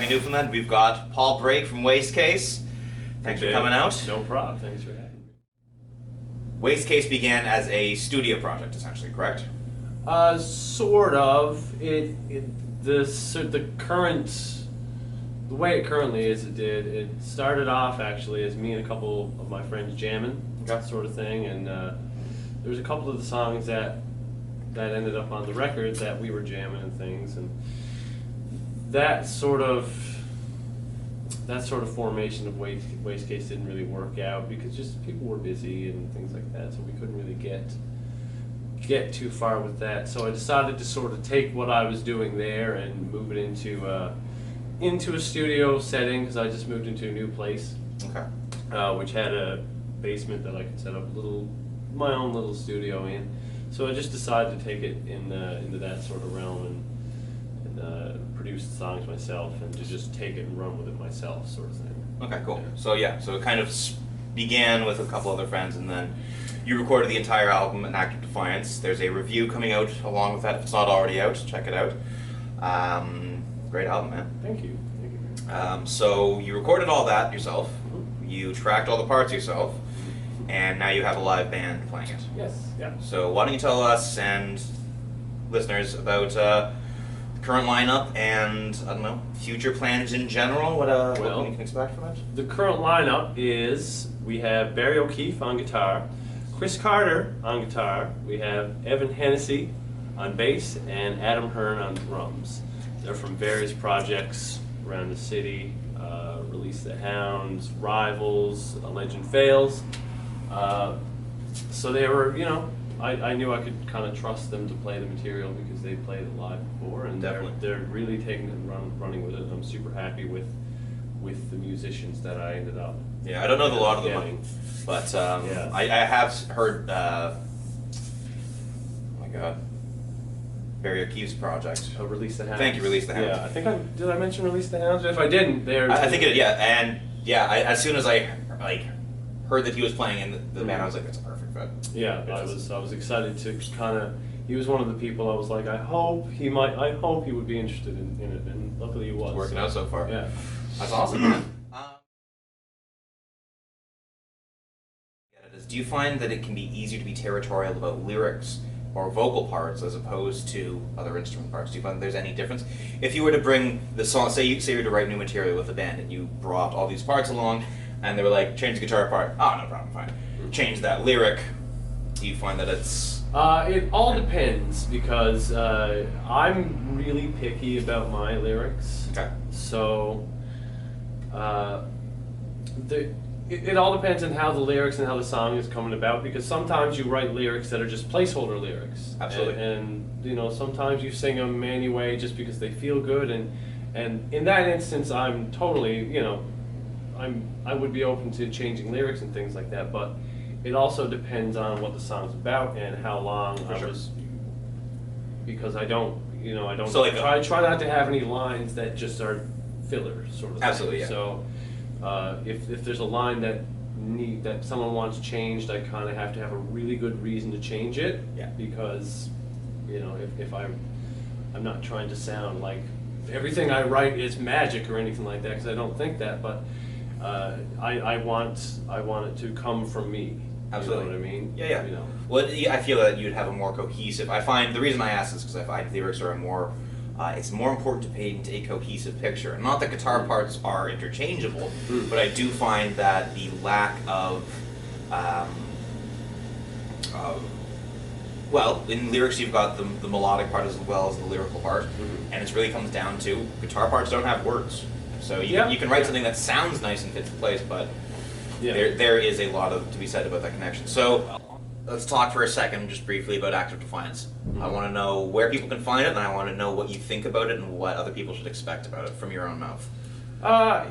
sunny Newfoundland. We've got Paul Brake from WasteCase. Thanks for coming out. No problem. Thanks for having me. WasteCase began as a studio project, essentially, correct? Sort of. The way it currently is, it started off actually as me and a couple of my friends jamming, that sort of thing, and there was a couple of the songs that ended up on the record that we were jamming and things, and that sort of formation of WasteCase didn't really work out because just people were busy and things like that, so we couldn't really get too far with that. So I decided to sort of take what I was doing there and move it into a studio setting, because I just moved into a new place, which had a basement that I could set up my own little studio in. So I just decided to take it into that sort of realm and produce the songs myself and to just take it and run with it myself, sort of thing. Okay, cool. So it kind of began with a couple other friends, and then you recorded the entire album in Act of Defiance. There's a review coming out along with that. If it's not already out, check it out. Great album, man. Thank you. So you recorded all that yourself. Mm-hmm. You tracked all the parts yourself, and now you have a live band playing it. Yes. Yeah. So why don't you tell us and listeners about the current lineup and, I don't know, future plans in general? What we can expect from it? The current lineup is, we have Barry O'Keefe on guitar, Chris Carter on guitar, we have Evan Hennessy on bass, and Adam Hearn on drums. They're from various projects around the city, Release the Hounds, Rivals, A Legend Fails. So they were, I knew I could kind of trust them to play the material because they played it live before, and they're really taking it and running with it. And I'm super happy with the musicians that I ended up. Yeah, I don't know a lot of them, but I have heard. Oh my God, Barry O'Keefe's project. Release the Hounds. Thank you, Release the Hounds. Yeah, I think did I mention Release the Hounds? If I didn't, I think it. Yeah, as soon as I heard that he was playing in the band, I was like, that's a perfect fit. Yeah, I was excited to kind of. He was one of the people I was like, I hope he would be interested in it, and luckily he was. It's working out so far. Yeah, that's awesome, man. Do you find that it can be easier to be territorial about lyrics or vocal parts as opposed to other instrument parts? Do you find there's any difference? If you were to bring the song, say you were to write new material with a band and you brought all these parts along, and they were like, change the guitar part. Oh, no problem, fine. Change that lyric. Do you find that it's... It all depends, because I'm really picky about my lyrics. Okay. So, it all depends on how the lyrics and how the song is coming about, because sometimes you write lyrics that are just placeholder lyrics. Absolutely. And sometimes you sing them anyway just because they feel good, and in that instance I'm totally, I would be open to changing lyrics and things like that, but it also depends on what the song's about and how long was, because I don't So try not to have any lines that just are filler, sort of Absolutely, thing. yeah. So if there's a line that someone wants changed, I kind of have to have a really good reason to change it. Yeah. Because if I'm not trying to sound like everything I write is magic or anything like that, because I don't think that, but I want it to come from me. Absolutely. You know what I mean? Yeah. Well, I feel that you'd have a more cohesive. I find the reason I ask this because I find lyrics are it's more important to paint a cohesive picture. And not that guitar parts are interchangeable, but I do find that the lack of, in lyrics you've got the melodic part as well as the lyrical part, and it really comes down to guitar parts don't have words. So you can write something that sounds nice and fits the place, but there is a lot to be said about that connection. So let's talk for a second, just briefly, about Act of Defiance. I want to know where people can find it, and I want to know what you think about it and what other people should expect about it from your own mouth.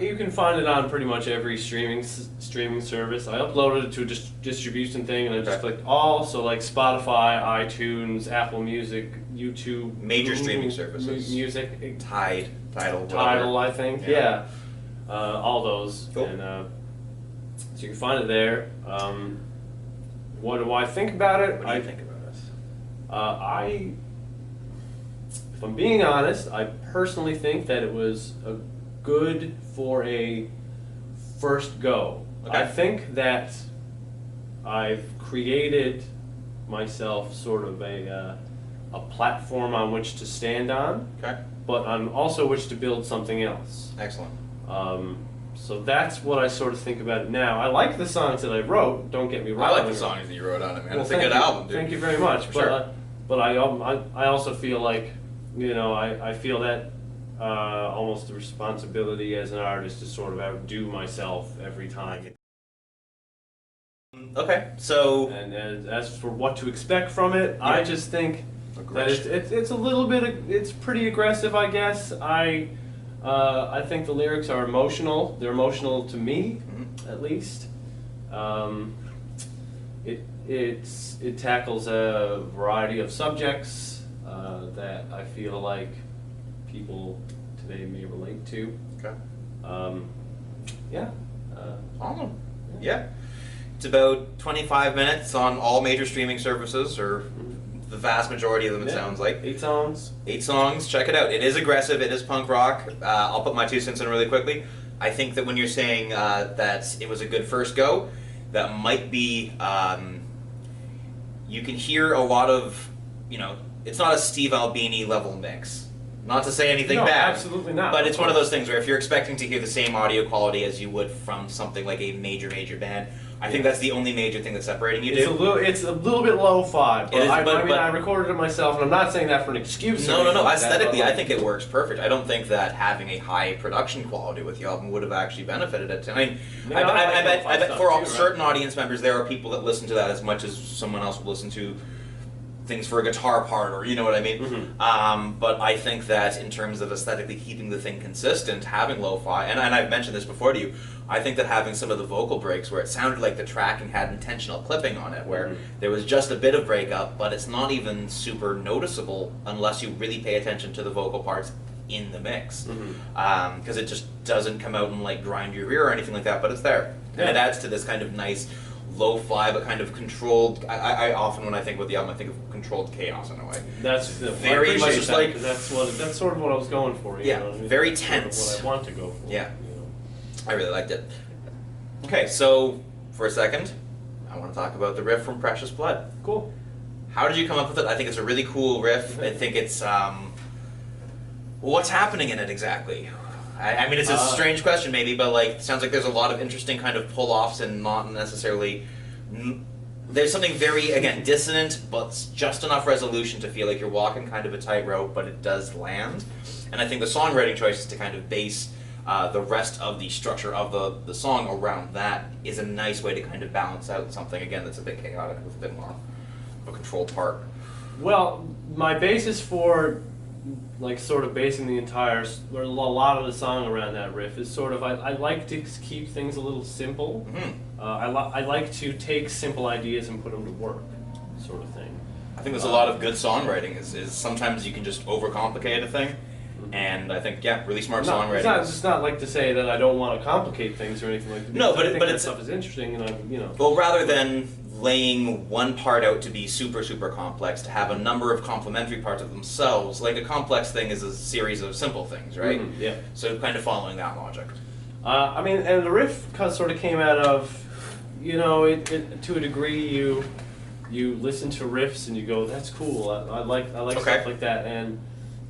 You can find it on pretty much every streaming service. I uploaded it to a distribution thing, and I just clicked all, so like Spotify, iTunes, Apple Music, YouTube. Major streaming services. Music. Tidal, I think. Yeah. All those. Cool. And so you can find it there. What do I think about it? What do you think about it? If I'm being honest, I personally think that it was a good for a first go. Okay. I think that I've created myself sort of a platform on which to stand on, Okay. but on also which to build something else. Excellent. So that's what I sort of think about it now. I like the songs that I wrote. Don't get me wrong. I like the songs that you wrote on it, man. Well, It's a good album, dude. Thank you very much. For But sure. but I also feel like, you know, I feel that almost the responsibility as an artist to sort of outdo myself every time. Okay, so And as for what to expect from it, I just think that it's a little bit, it's pretty aggressive, I guess. I think the lyrics are emotional. They're emotional to me, at least. It tackles a variety of subjects that I feel like people today may relate to. okay. Yeah. Awesome. Yeah. It's about 25 minutes on all major streaming services, or the vast majority of them, it sounds like. 8 songs. 8 songs, check it out. It is aggressive, it is punk rock. I'll put my 2 cents in really quickly. I think that when you're saying that it was a good first go, that might be, you can hear a lot of, you know, it's not a Steve Albini level mix. Not to say anything bad. Absolutely not. But it's one of those things where if you're expecting to hear the same audio quality as you would from something like a major band, I think that's the only major thing that's separating you two. It's a little bit lo-fi, but, It is, I but- mean, I recorded it myself, and I'm not saying that for an excuse. or No. anything like that, Aesthetically, but, I think it works perfect. I don't think that having a high production quality with the album would have actually benefited it. I mean, Yeah, I bet stuff for too, right? certain audience members, there are people that listen to that as much as someone else would listen to things for a guitar part, or you know what I mean. But I think that in terms of aesthetically keeping the thing consistent, having lo-fi, and I've mentioned this before to you, I think that having some of the vocal breaks where it sounded like the tracking had intentional clipping on it, where there was just a bit of breakup, but it's not even super noticeable unless you really pay attention to the vocal parts in the mix, because it just doesn't come out and like grind your ear or anything like that, but it's there, and it adds to this kind of nice lo-fi but kind of controlled. I often, when I think about the album, I think of controlled chaos in a way. That's very much just like that's sort of what I was going for. You know what I mean? very That's sort of tense. what I want to go for. Yeah. You know? I really liked it. Okay, so for a second, I want to talk about the riff from Precious Blood. Cool. How did you come up with it? I think it's a really cool riff. I think it's what's happening in it exactly? I mean, it's a strange question maybe, but like, it sounds like there's a lot of interesting kind of pull-offs and not necessarily. There's something very, again, dissonant, but just enough resolution to feel like you're walking kind of a tightrope, but it does land. And I think the songwriting choice is to kind of base the rest of the structure of the song around that is a nice way to kind of balance out something, again, that's a bit chaotic with a bit more of a controlled part. Well, my basis for like sort of basing the entire, or a lot of the song around that riff is sort of, I like to keep things a little simple. I like to take simple ideas and put them to work, sort of thing. I think there's a lot of good songwriting is sometimes you can just overcomplicate a thing, and I think, yeah, really smart songwriting. It's not like to say that I don't want to complicate things or anything like that. No, but I think but that it's stuff is interesting, and Well, rather than laying one part out to be super complex, to have a number of complementary parts of themselves, like a complex thing is a series of simple things, right? Yeah. So kind of following that logic. I mean, and the riff sort of came out of, you know, it to a degree you listen to riffs and you go, that's cool. I like stuff like that, and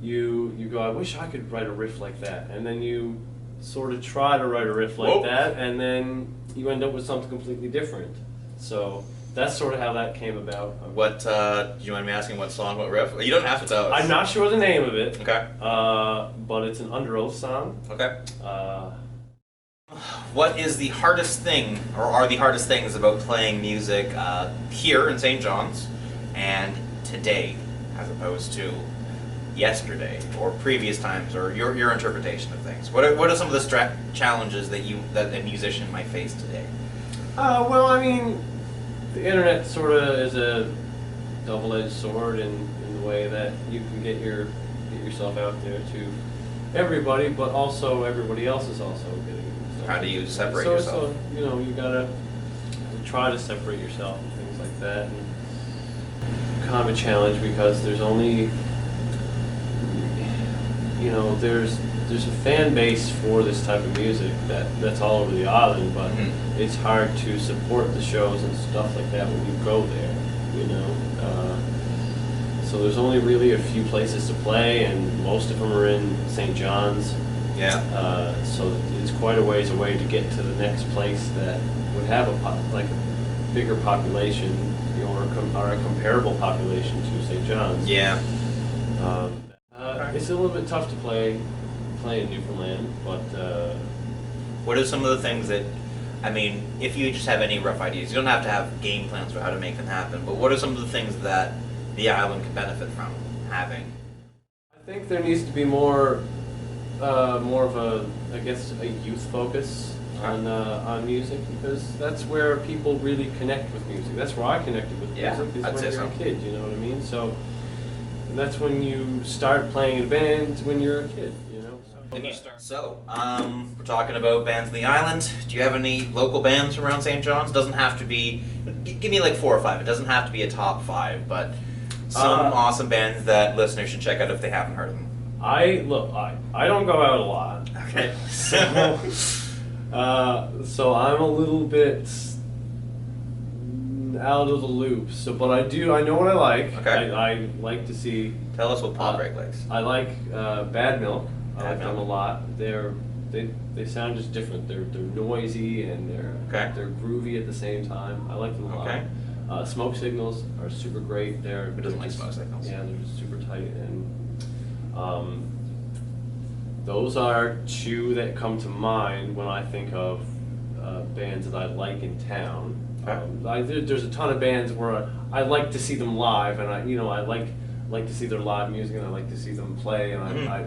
you go, I wish I could write a riff like that, and then you sort of try to write a riff like that, and then you end up with something completely different. So that's sort of how that came about. What, do you mind me asking what song, what riff? You don't have to tell us. I'm not sure the name of it. Okay. But it's an Under Oath song. Okay. What is the hardest thing, or are the hardest things about playing music here in St. John's and today, as opposed to yesterday or previous times, or your interpretation of things? What are some of the challenges that a musician might face today? Well, I mean, the internet sort of is a double-edged sword in the way that you can get yourself out there to everybody, but also everybody else is also getting yourself. How do you separate yourself? So, you know, you gotta try to separate yourself and things like that. And kind of a challenge because there's only, you know, there's there's a fan base for this type of music that's all over the island, but it's hard to support the shows and stuff like that when you go there, you know. So there's only really a few places to play, and most of them are in St. John's. Yeah. So it's quite a ways away to get to the next place that would have a bigger population, you know, or a comparable population to St. John's. Yeah. It's a little bit tough to play in Newfoundland, but what are some of the things that, I mean, if you just have any rough ideas, you don't have to have game plans for how to make them happen, but what are some of the things that the island could benefit from having? I think there needs to be more of a, I guess, a youth focus on music, because that's where people really connect with music. That's where I connected with music, is I'd when say you're so. a kid, you know what I mean? So that's when you start playing in bands, when you're a kid, you know? Then you start. So, we're talking about bands on the island. Do you have any local bands from around St. John's? Doesn't have to be, give me like 4 or 5. It doesn't have to be a top 5, but some awesome bands that listeners should check out if they haven't heard of them. I don't go out a lot. Okay. So I'm a little bit out of the loop. So, but I know what I like. Okay. I like to see. Tell us what Paul Drake likes. I like Bad Milk. I like them a Milk. lot. They sound just different. They're noisy and they're groovy at the same time. I like them a lot. Okay. Smoke Signals are super great. Who doesn't like Smoke Signals? Yeah, they're just super tight, and those are 2 that come to mind when I think of bands that I like in town. Okay. There's a ton of bands where I like to see them live, and I like to see their live music, and I like to see them play, and I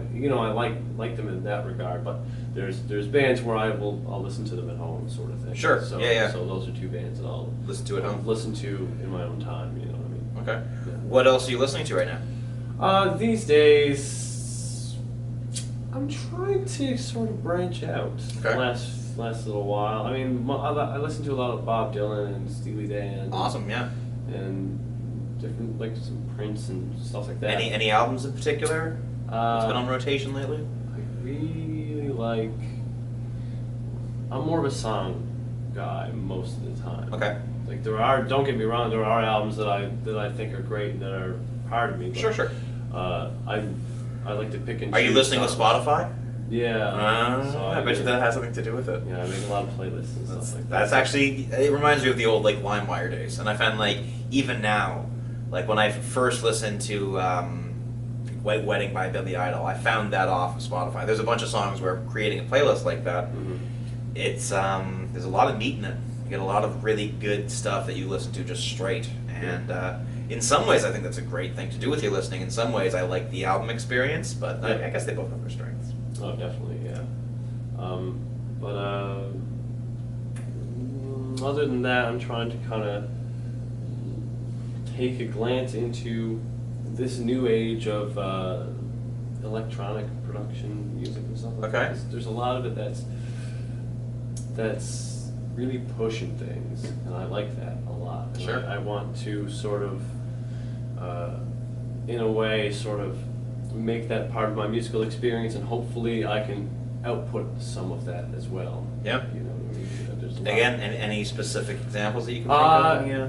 like them in that regard. But there's bands where I'll listen to them at home, sort of thing. Sure. So, Yeah. So those are 2 bands that I'll Listen to at home. listen to in my own time. You know what I mean? Okay. Yeah. What else are you listening to right now? These days, I'm trying to sort of branch out. Okay. The last little while. I mean, I listen to a lot of Bob Dylan and Steely Dan. Awesome, yeah. And different, like some Prince and stuff like that. Any albums in particular that's been on rotation lately? I really like. I'm more of a song guy most of the time. Okay. Like don't get me wrong, there are albums that I think are great and that are hard to me. But, Sure. I like to pick and choose. Are you listening with songs. Spotify? Yeah. So I bet you that has something to do with it. Yeah, I make a lot of playlists and stuff like that. That's actually, it reminds me of the old like LimeWire days, and I find like even now, like when I first listened to White Wedding by Billy Idol, I found that off of Spotify. There's a bunch of songs where creating a playlist like that, it's there's a lot of meat in it. You get a lot of really good stuff that you listen to just straight, and in some ways I think that's a great thing to do with your listening. In some ways I like the album experience, but I guess they both have their strengths. Oh, definitely, yeah. Other than that, I'm trying to kind of take a glance into this new age of electronic production music and stuff like Okay. that. There's a lot of it that's really pushing things, and I like that a lot. And Sure. I want to sort of, in a way, sort of make that part of my musical experience, and hopefully I can output some of that as well. Yeah. You know what I mean? There's a lot. Again, any specific examples that you can think of? Yeah.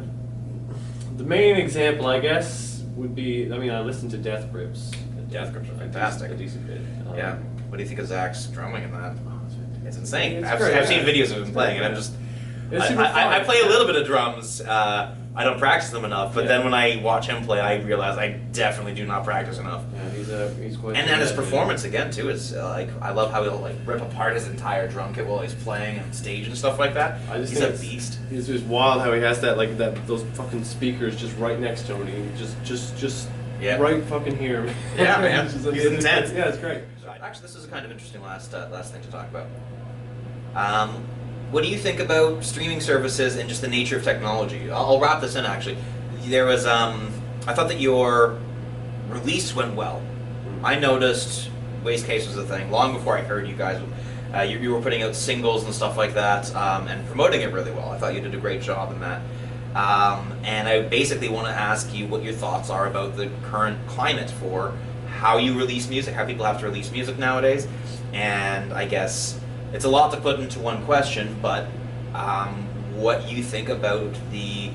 The main example, I guess, would be, I mean, I listen to Death Grips. Death Grips are fantastic. A decent bit. Yeah. What do you think of Zach's drumming in that? Oh, it's fantastic. It's insane. It's I've great, seen yeah. videos of him playing, and I'm just. It's super fun. I play a little bit of drums. I don't practice them enough, but then when I watch him play, I realize I definitely do not practice enough. Yeah, he's quite. And good then his at it. performance again too is like I love how he'll like rip apart his entire drum kit while he's playing on stage and stuff like that. I just He's think a beast. It's just wild how he has those fucking speakers just right next to him, and he just Yeah. right fucking here. Yeah, man. It's just- He's intense. Yeah, it's great. Actually, this is a kind of interesting last thing to talk about. What do you think about streaming services and just the nature of technology? I'll wrap this in actually. There was I thought that your release went well. I noticed WasteCase was a thing long before I heard you guys. You were putting out singles and stuff like that and promoting it really well. I thought you did a great job in that. And I basically want to ask you what your thoughts are about the current climate for how you release music, how people have to release music nowadays, and I guess it's a lot to put into one question, but what you think about the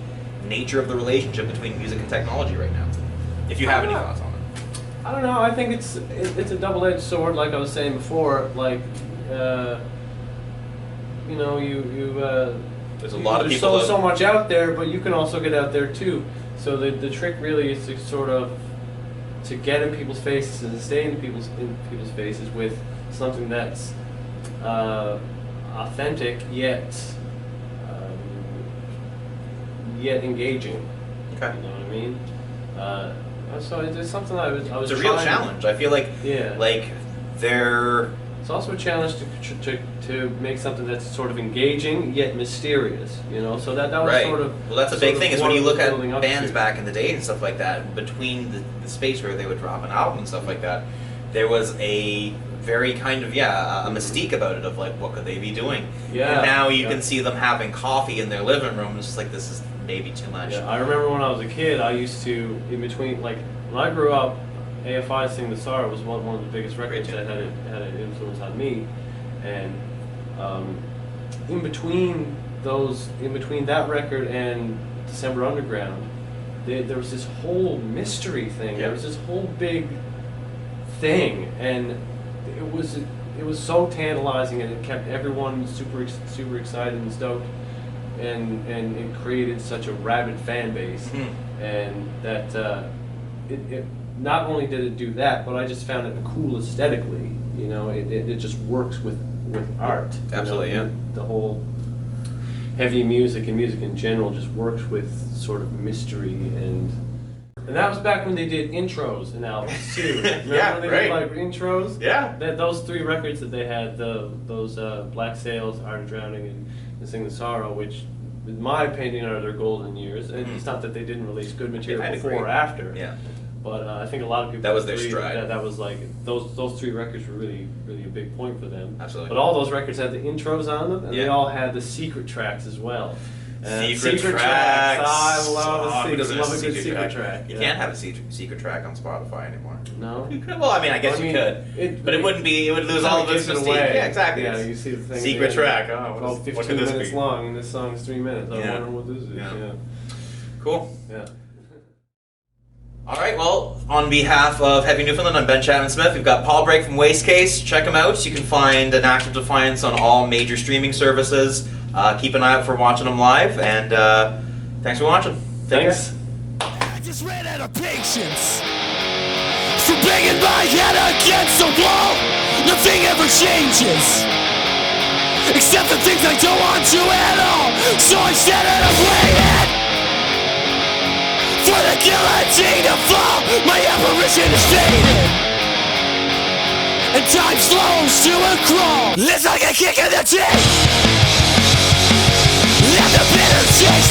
nature of the relationship between music and technology right now, if you have any thoughts on it. I don't know. I think it's a double-edged sword, like I was saying before. Like, you know, there's a lot of people. So much out there, but you can also get out there too. So the trick really is to sort of to get in people's faces and stay in people's faces with something that's authentic yet engaging. Okay. You know what I mean? So it's something I was. It's a real challenge. I feel like It's also a challenge to make something that's sort of engaging yet mysterious. You know, so that was right. sort of. Well, that's a big thing is when you look at bands to. back in the day and stuff like that. Between the space where they would drop an album and stuff like that, there was a very kind of a mystique about it of like what could they be doing. Yeah. And now you can see them having coffee in their living room. It's just like this is maybe too much. Yeah, I remember when I was a kid, I used to, in between, like, when I grew up, AFI Sing the Star was one of the biggest records that had an influence on me, and in between that record and December Underground, there was this whole mystery thing. Yeah. There was this whole big thing, and it was so tantalizing, and it kept everyone super excited and stoked. And it created such a rabid fan base, and that it not only did it do that, but I just found it cool aesthetically. You know, it just works with art. Absolutely, you know? The whole heavy music and music in general just works with sort of mystery and that was back when they did intros in albums too. Remember Yeah, when they right. did like intros? Yeah. Those 3 records that they had, those Black Sails, Art of Drowning, and Sing the Sorrow, which, in my opinion, are their golden years. And it's not that they didn't release good material I'd before agree. or after. Yeah. But I think a lot of people That was their agree stride. that was like those 3 records were really a big point for them. Absolutely. But all those records had the intros on them, and they Yeah. all had the secret tracks as well. Secret tracks. I love Oh, who doesn't love have a good secret track. You yeah. can't have a secret track on Spotify anymore. No. You could, well, I mean, I guess you could, but it wouldn't be. It would lose all of its mystique. Yeah, exactly. Yeah, It's you see the thing. secret track. Oh, Well, what 15 could this minutes be? long, and this song is 3 minutes. I Yeah. wonder what this is. Yeah. Yeah. Cool. Yeah. All right. Well, on behalf of Heavy Newfoundland, I'm Ben Chapman-Smith. We've got Paul Brake from WasteCase. Check him out. You can find An Act of Defiance on all major streaming services. Keep an eye out for watching them live, and thanks for watching. Thanks. I just ran out of patience. So banging my head against the wall, nothing ever changes. Except the things I don't want to at all. So instead of waiting for the guillotine to fall, my apparition is faded, and time slows to a crawl. It's like a kick in the teeth, and the bitter taste